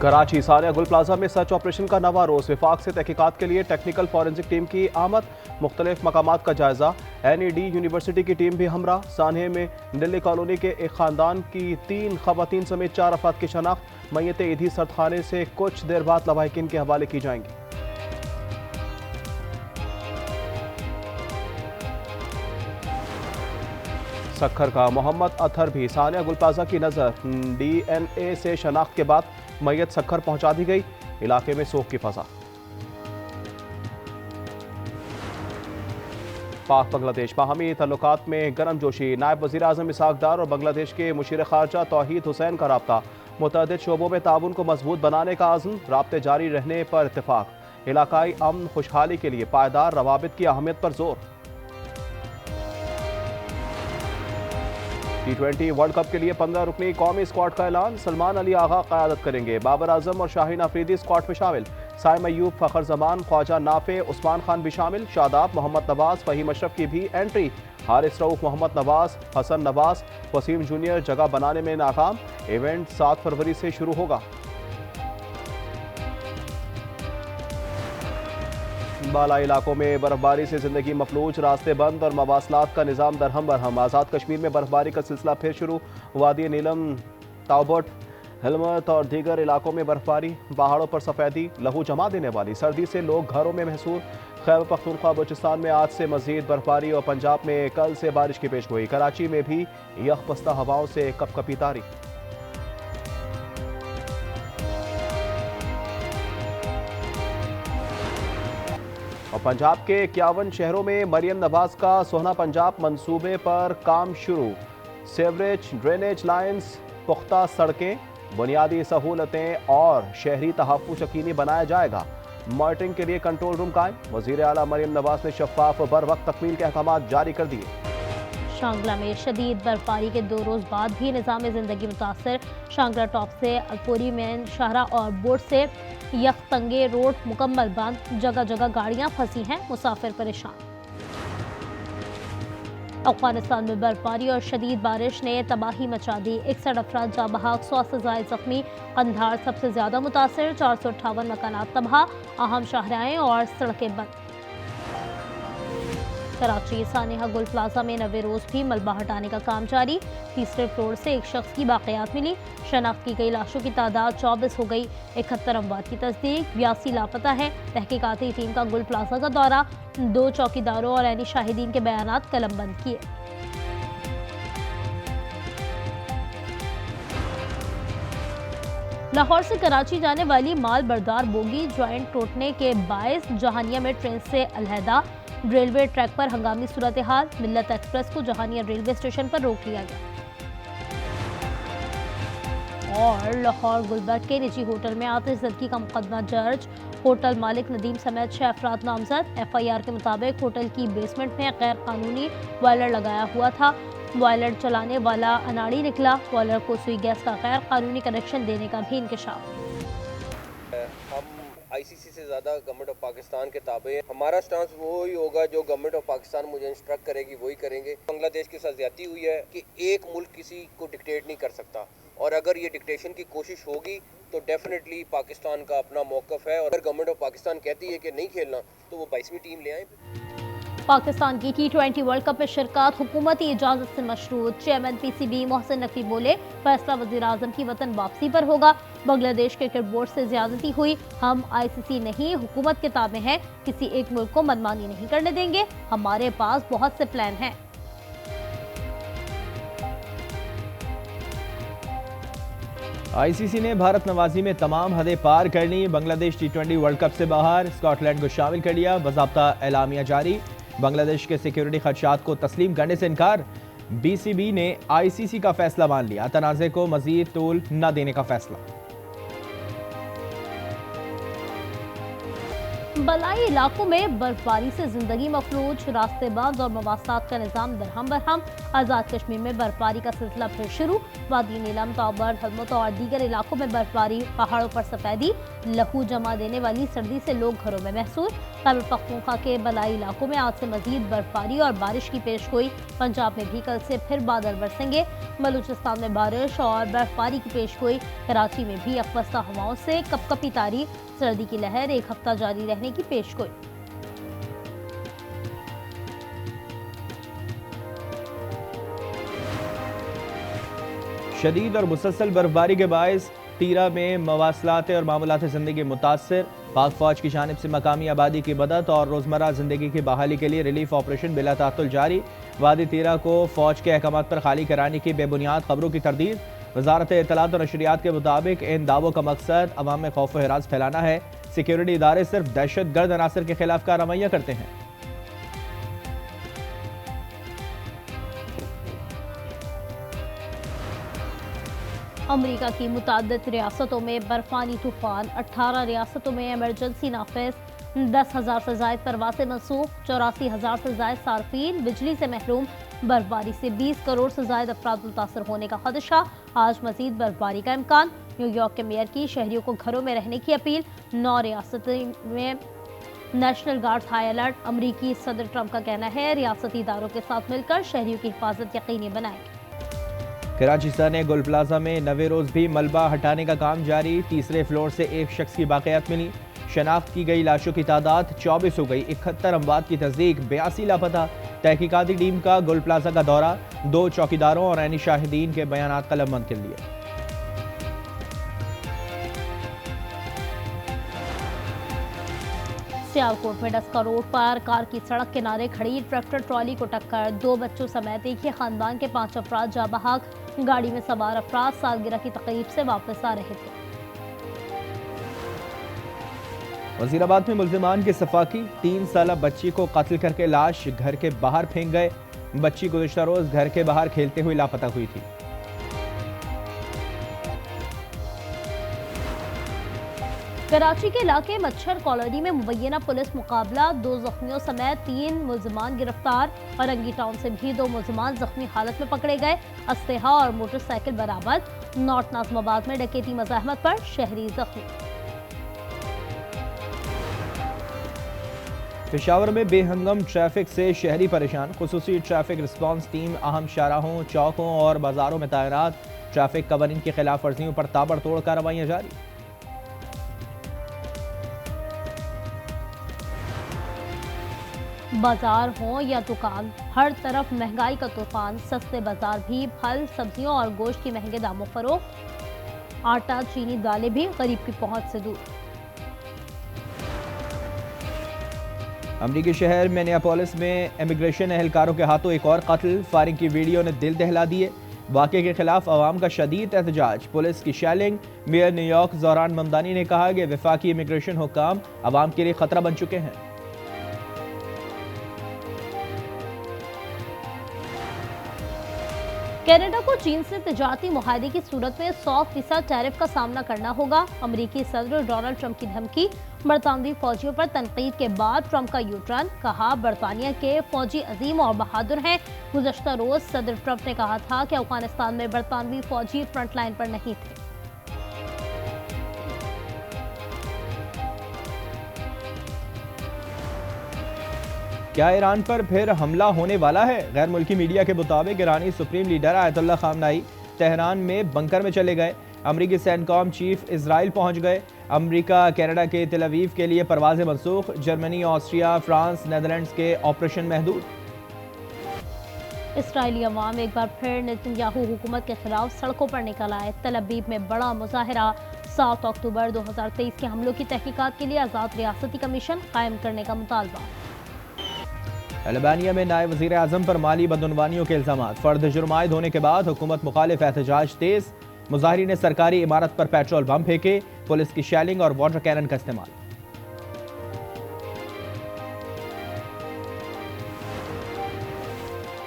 कराची सानिया गुल प्लाजा में search operation का नवा रोज। विफाक से तहकीकात के लिए टेक्निकल फॉरेंसिक टीम की आमद। मुख्तलिफ मकामात का जायजा। NED यूनिवर्सिटी की टीम भी हमरा। सानिया में दिल्ली कॉलोनी के एक खानदान की 3 खवातीन समेत 4 अफराद की शनाख्त। मैयतें ईदी सर्दखाने से कुछ देर बाद लवाहिकीन के हवाले की जाएंगी। सक्खर का मोहम्मद अतहर भी सानिया गुल प्लाजा की नजर। DNA से शनाख्त के बाद मैयत सक्खर पहुंचा दी गई। इलाके में सोग की फजा। पाक बांग्लादेश बाहमी तल्लुकात में गर्मजोशी। नायब वज़ीर आज़म इसहाक डार और बांग्लादेश के मुशीर खारजा तौहीद हुसैन का राब्ता। मुतअद्दिद शोबों में ताउन को मजबूत बनाने का आज़म। राब्ते जारी रहने पर इत्तेफाक। इलाकाई अमन खुशहाली के लिए पायदार रवाबित की अहमियत पर जोर। T20 वर्ल्ड कप के लिए 15 रुकनी कौमी स्क्वाड का ऐलान। सलमान अली आगा क़यादत करेंगे। बाबर आजम और शाहीन अफरीदी स्क्वाड में शामिल। साइम अयूब, फ़खर जमान, ख्वाजा नाफे, उस्मान खान भी शामिल। शादाब, मोहम्मद नवाज, फ़हीम अशरफ की भी एंट्री। हारिस रऊफ, मोहम्मद नवाज, हसन नवाज, वसीम जूनियर जगह बनाने में नाकाम। इवेंट 7 फरवरी से शुरू होगा। बालाई इलाकों में बर्फबारी से जिंदगी मफलूज। रास्ते बंद और मवासलात का निज़ाम दरहम बरहम। आज़ाद कश्मीर में बर्फबारी का सिलसिला फिर शुरू। वादी नीलम, ताउबट, हिलमत और दीगर इलाकों में बर्फबारी। पहाड़ों पर सफ़ेदी लहू जमा देने वाली सर्दी से लोग घरों में महसूर। खैबर पख्तूनख्वा बलूचिस्तान में आज से मजीद बर्फबारी और पंजाब में कल से बारिश की पेशगोई। कराची में भी यखबस्ता हवाओं से कपकपी तारी। और पंजाब के 51 शहरों में मरियम नवाज का सोहना पंजाब मंसूबे पर काम शुरू। सेवरेज, ड्रेनेज लाइन्स, पुख्ता सड़कें, बुनियादी सहूलतें और शहरी तहफ़्फ़ुज़ यकीनी बनाया जाएगा। मॉनिटरिंग के लिए कंट्रोल रूम कायम। वज़ीर आला मरियम नवाज ने शफ़ाफ व बर वक्त तकमील के अहकाम जारी कर दिए। शांगला में शदीद बर्फबारी के 2 रोज़ बाद भी निज़ाम ज़िंदगी मुतासर। शांगला टॉप से अलपुरी मेन शाहरा और बोट से यखतंगे रोड मुकम्मल बंद। जगह जगह गाड़ियां फंसी हैं, मुसाफिर परेशान। अफगानिस्तान में बर्फबारी और शदीद बारिश ने तबाही मचा दी। 61 अफराद जाँ बहक, 100 से ज़ायद जख्मी। कंधार सबसे ज्यादा मुतासर। 458 मकानात तबाह। अहम शाहराएं और सड़कें बंद। कराची सानिया गुल प्लाजा में 90 रोज भी मलबा हटाने का काम जारी। तीसरे फ्लोर से एक शख्स की बाक़ियात मिली। शनाख्त की गई लाशों की तादाद 24 हो गई। 71 अमवात की तस्दीक, 82 लापता है। तहकीकाती टीम का गुल प्लाजा का दौरा। 2 चौकीदारों और ऐनी शाहिदीन के बयानात कलमबंद किए। लाहौर से कराची जाने वाली माल बरदार बोगी ज्वाइंट टूटने के बायस जहानिया में ट्रेन से अलहदा। रेलवे ट्रैक पर हंगामी सूरत हाल। मिल्लत एक्सप्रेस को जहानिया रेलवे स्टेशन पर रोक लिया गया। और लाहौर गुलबर्ग के निजी होटल में आतिशज़दगी का मुकदमा दर्ज। होटल मालिक नदीम समेत 6 अफराद नामजद। FIR के मुताबिक होटल की बेसमेंट में गैर कानूनी बॉयलर लगाया हुआ था। बॉयलर चलाने वाला अनाड़ी निकला। बॉयलर को सुई गैस का गैर कानूनी कनेक्शन देने का भी इंकशाफ। हम ICC से ज़्यादा गवर्नमेंट ऑफ पाकिस्तान के ताबे। हमारा स्टांस वही होगा जो गवर्नमेंट ऑफ पाकिस्तान मुझे इंस्ट्रक्ट करेगी वही करेंगे। बांग्लादेश के साथ ज्यादती हुई है कि एक मुल्क किसी को डिक्टेट नहीं कर सकता, और अगर ये डिक्टेशन की कोशिश होगी तो डेफिनेटली पाकिस्तान का अपना मौक़िफ़ है। और अगर गवर्नमेंट ऑफ पाकिस्तान कहती है कि नहीं खेलना तो वो 22वीं टीम ले आए। पाकिस्तान की T20 वर्ल्ड कप में शिरकत हुकूमती इजाजत से मशरूत। चेयरमैन PCB मोहसिन नकवी बोले, फैसला वज़ीर आज़म की वतन वापसी पर होगा। बांग्लादेश क्रिकेट बोर्ड से ज्यादती हुई। हम ICC नहीं, हुकूमत के ताबे हैं। किसी एक मुल्क को मनमानी नहीं करने देंगे। हमारे पास बहुत से प्लान हैं। ICC ने भारत नवाजी में तमाम हदें पार कर ली। बांग्लादेश T20 वर्ल्ड कप से बाहर। स्कॉटलैंड को शामिल कर लिया। बाज़ाब्ता एलामिया जारी। बांग्लादेश के सिक्योरिटी खदशात को तस्लीम करने से इनकार। BCB ने ICC का फैसला मान लिया। तनाज़े को मजीद तूल न देने का फैसला। बलाई इलाकों में बर्फबारी से जिंदगी मफलूज। रास्ते बंद और मवासलात का निज़ाम दरहम बरहम। आज़ाद कश्मीर में बर्फबारी का सिलसिला फिर शुरू। वादी नीलम, ताउबर, हलमत और दीगर इलाकों में बर्फबारी। पहाड़ों पर सफेदी। लहू जमा देने वाली सर्दी से लोग घरों में महसूस। खैबर पख्तूनख्वा के बलाई इलाकों में आज से मजीद बर्फबारी और बारिश की पेशगोई। पंजाब में भी कल से फिर बादल बरसेंगे। बलूचिस्तान में बारिश और बर्फबारी की पेशगोई। कराची में भी अकवस्ता हवाओं से कपकपी तारी। सर्दी की लहर एक हफ्ता जारी रहने की पेशगोई। शदीद और मुसलसल बर्फबारी के बायस तीरा में मवासलात और मामूलात ज़िंदगी मुतासर। पाक फौज की जानिब से मकामी आबादी की मदद और रोज़मर्रा ज़िंदगी की बहाली के लिए रिलीफ ऑपरेशन बिला तातुल जारी। वादी तीरा को फौज के अहकामात पर खाली कराने की बेबुनियाद खबरों की तरदीद। वजारत इत्तलात और नशरियात के मुताबिक इन दावों का मकसद अवाम में खौफ व हिरास फैलाना है। सिक्योरिटी इदारे सिर्फ दहशत गर्द अनासर के खिलाफ कार्रवाइयाँ करते हैं। अमरीका की मुताद्दिद रियासतों में बर्फानी तूफान। 18 रियासतों में इमरजेंसी नाफिज। 10,000 से जायद परवासें मनसूख। 84,000 से जायद सार्फिन बिजली से महरूम। बर्फबारी से 20 करोड़ से जायद अफराद मुतासर होने का खदशा। आज मजीद बर्फबारी का इम्कान। न्यूयॉर्क के मेयर की शहरियों को घरों में रहने की अपील। 9 रियासतों में नेशनल गार्ड हाई अलर्ट। अमरीकी सदर ट्रंप का कहना है रियासती इदारों के साथ मिलकर शहरियों की हिफाजत यकीनी बनाएंगे। कराची सने गुल प्लाजा में नवे रोज भी मलबा हटाने का काम जारी। तीसरे फ्लोर से एक शख्स की बाक़ियात मिली। शनाख्त की गई लाशों की तादाद 24 हो गई। 71 अमवात की तस्दीक, 82 लापता। तहकीकाती टीम का गुल प्लाजा का दौरा। 2 चौकीदारों और ऐनी शाहिदीन के बयानात कलमबंद कर लिए। सियालकोट में डस्का रोड पर कार की सड़क किनारे खड़ी ट्रैक्टर ट्रॉली को टक्कर। 2 बच्चों समेत एक ही खानदान के 5 अफराद जा बहक। गाड़ी में सवार अफराद सालगिरह की तकरीब से वापस आ रहे थे। वजीराबाद में मुल्जिमान की सफाकी। 3 साला बच्ची को कत्ल करके लाश घर के बाहर फेंक गए। बच्ची गुज़िश्ता रोज घर के बाहर खेलते हुए लापता हुई थी। कराची के इलाके मच्छर कॉलोनी में मुबैना पुलिस मुकाबला। 2 जख्मियों समेत 3 मुल्जिमान गिरफ्तार। औरंगी टाउन से भी 2 मुल्जिमान जख्मी हालत में पकड़े गए। अस्तेहा और मोटरसाइकिल बरामद। नॉर्थ नाज़िमाबाद में डकैती मज़ाहमत पर शहरी जख्मी। पेशावर में बेहंगम ट्रैफिक से शहरी परेशान। खुसूसी ट्रैफिक रिस्पांस टीम अहम शाहराहों, चौकों और बाजारों में तैनात। ट्रैफिक कवानीन की खिलाफ वर्जियों पर ताबड़तोड़ कार्रवाइयाँ जारी। बाजार हो या दुकान, हर तरफ महंगाई का तूफान। सस्ते बाजार भी। फल, सब्जियों और गोश्त की महंगे दामों फरोख्त। आटा, चीनी, दालें भी गरीब की पहुंच से दूर। अमरीकी शहर मिनियापोलिस में इमिग्रेशन एहलकारों के हाथों एक और कत्ल। फायरिंग की वीडियो ने दिल दहला दिए। वाक़े के खिलाफ अवाम का शदीद एहतजाज। पुलिस की शैलिंग। मेयर न्यूयॉर्क ज़ोहरान ममदानी ने कहा कि वफाकी इमिग्रेशन हुक्काम अवाम के लिए खतरा बन चुके हैं। कनाडा को चीन से तिजारती मुआहदे की सूरत में 100% टैरिफ का सामना करना होगा। अमरीकी सदर डोनाल्ड ट्रंप की धमकी। बरतानवी फौजियों पर तनकीद के बाद ट्रंप का यू टर्न। कहा बरतानिया के फौजी अजीम और बहादुर हैं। गुज़श्ता रोज सदर ट्रंप ने कहा था कि अफगानिस्तान में बरतानवी फौजी फ्रंट लाइन पर नहीं थे। क्या ईरान पर फिर हमला होने वाला है? गैर मुल्की मीडिया के मुताबिक ईरानी supreme leader Ayatollah Khamenei Tehran में बंकर में चले गए। अमरीकी सैनकॉम चीफ इजराइल पहुंच गए। अमरीका कनाडा के तेल अवीव के लिए परवाजें मनसूख। जर्मनी, ऑस्ट्रिया, फ्रांस, नेदरलैंड्स के ऑपरेशन महदूद। इसराइली अवाम एक बार फिर नेतन्याहू हुकूमत के खिलाफ सड़कों पर निकल आए। तल अवीव में बड़ा मुजाहरा। 7 अक्टूबर 2023 के हमलों की तहकीकात के लिए आज़ाद रियासती कमीशन कायम करने का मुतालबा। अल्बानिया में नायब वज़ीर आज़म पर माली बदउनवानियों के इल्ज़ामात। फर्द जुर्म आयद होने के बाद हुकूमत मुखालिफ एहतजाज तेज। मुजाहिरीन ने सरकारी इमारत पर पेट्रोल बम फेंके। पुलिस की शेलिंग और वाटर कैनन का इस्तेमाल।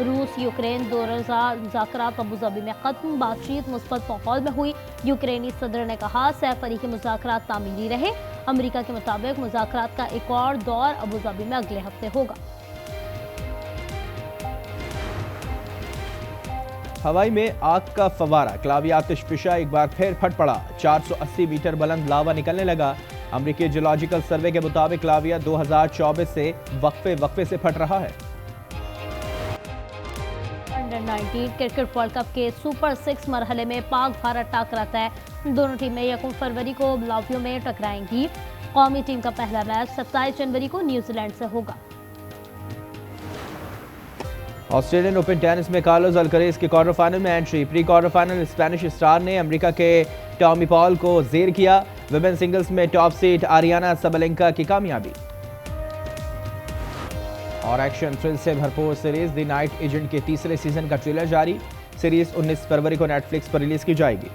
रूस यूक्रेन 2 रोज़ा मुज़ाकरात अबूधाबी में खत्म। बातचीत मुस्बत माहौल में हुई। यूक्रेनी सदर ने कहा सैफ अली के मुज़ाकरात तामीरी रहे। अमरीका के मुताबिक मुज़ाकरात का एक और दौर अबूधाबी में अगले हफ्ते होगा। हवाई में आग का फवारा क्लाविया आतिशफिशा एक बार फिर फट पड़ा। 480 मीटर बुलंद लावा निकलने लगा। अमेरिकी जियोलॉजिकल सर्वे के मुताबिक क्लाविया 2024 से वक्फे से फट रहा है। अंडर 19 क्रिकेट वर्ल्ड कप के सुपर 6 मरहले में पाक भारत टाकरा तय। दोनों टीमें 1 फरवरी को लावियो में टकराएंगी। कौमी टीम का पहला मैच 27 जनवरी को न्यूजीलैंड से होगा। ऑस्ट्रेलियन ओपन टेनिस में कार्लोस अल्करेज के क्वार्टर फाइनल में entry. Pre quarter final Spanish star ने अमेरिका के टॉमी पॉल को जेर किया। विमेन सिंगल्स में टॉप सीड आरियाना सबलेंका की कामयाबी। और एक्शन थ्रिल से भरपूर सीरीज द नाइट एजेंट के तीसरे सीजन का ट्रेलर जारी। सीरीज 19 फरवरी को नेटफ्लिक्स पर रिलीज की जाएगी।